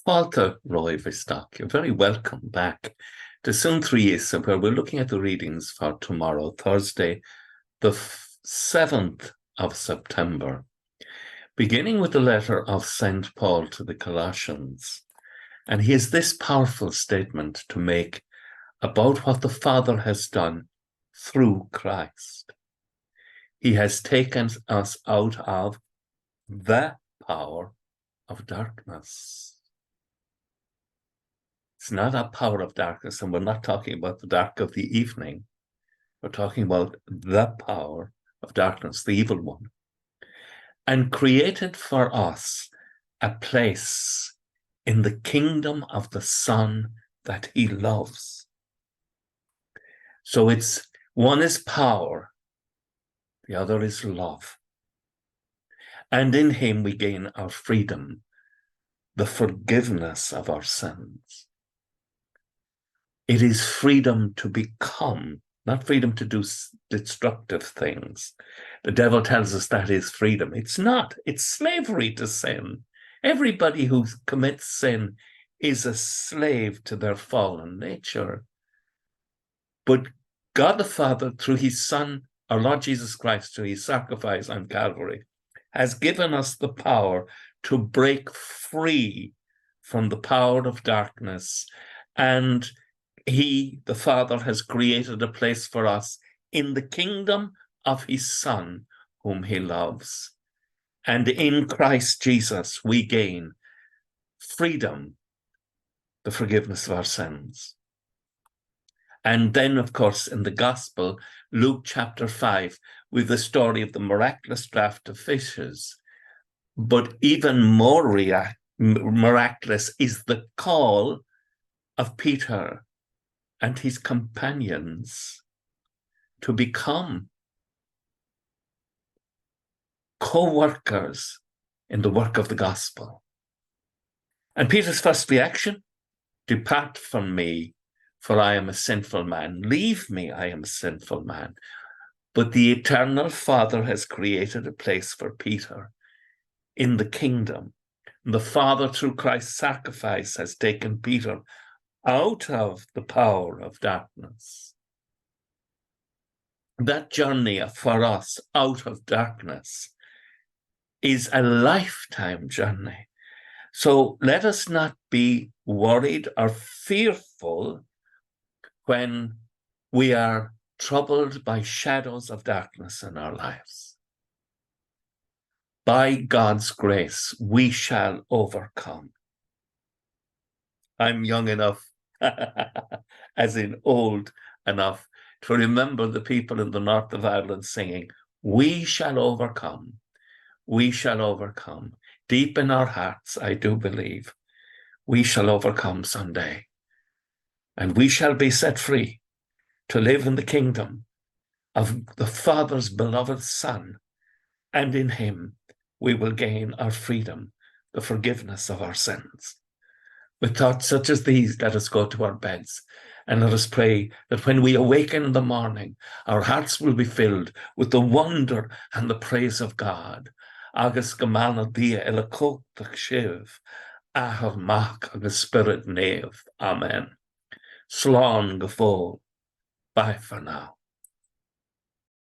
Fáilte Roimh Isteach. You're very welcome back to Suantraí Íosa, where we're looking at the readings for tomorrow, Thursday, the 7th of September, beginning with the letter of St. Paul to the Colossians. And he has this powerful statement to make about what the Father has done through Christ. He has taken us out of the power of darkness. It's not a power of darkness, and we're not talking about the dark of the evening. We're talking about the power of darkness, the evil one, and created for us a place in the kingdom of the Son that he loves. So it's one is power, the other is love. And in him we gain our freedom, the forgiveness of our sins. It is freedom to become, not freedom to do destructive things. The devil tells us that is freedom. It's not. It's slavery to sin. Everybody who commits sin is a slave to their fallen nature. But God the Father, through his Son, our Lord Jesus Christ, through his sacrifice on Calvary, has given us the power to break free from the power of darkness. And he, the Father, has created a place for us in the kingdom of his Son, whom he loves. And in Christ Jesus, we gain freedom, the forgiveness of our sins. And then, of course, in the Gospel, Luke chapter 5, with the story of the miraculous draught of fishes. But even more miraculous is the call of Peter and his companions to become co-workers in the work of the gospel. And Peter's first reaction: depart from me, for I am a sinful man. Leave me, I am a sinful man. But the eternal Father has created a place for Peter in the kingdom. The Father, through Christ's sacrifice, has taken Peter out of the power of darkness. That journey for us out of darkness is a lifetime journey. So let us not be worried or fearful when we are troubled by shadows of darkness in our lives. By God's grace, we shall overcome. I'm young enough, as in old enough, to remember the people in the north of Ireland singing, "We shall overcome, we shall overcome." Deep in our hearts, I do believe, we shall overcome someday. And we shall be set free to live in the kingdom of the Father's beloved Son. And in him, we will gain our freedom, the forgiveness of our sins. With thoughts such as these, let us go to our beds and let us pray that when we awaken in the morning, our hearts will be filled with the wonder and the praise of God. Agus gemana dia ela cótach shiv, ahar mach agus spirit nave. Amen. Slán gefol. Bye for now.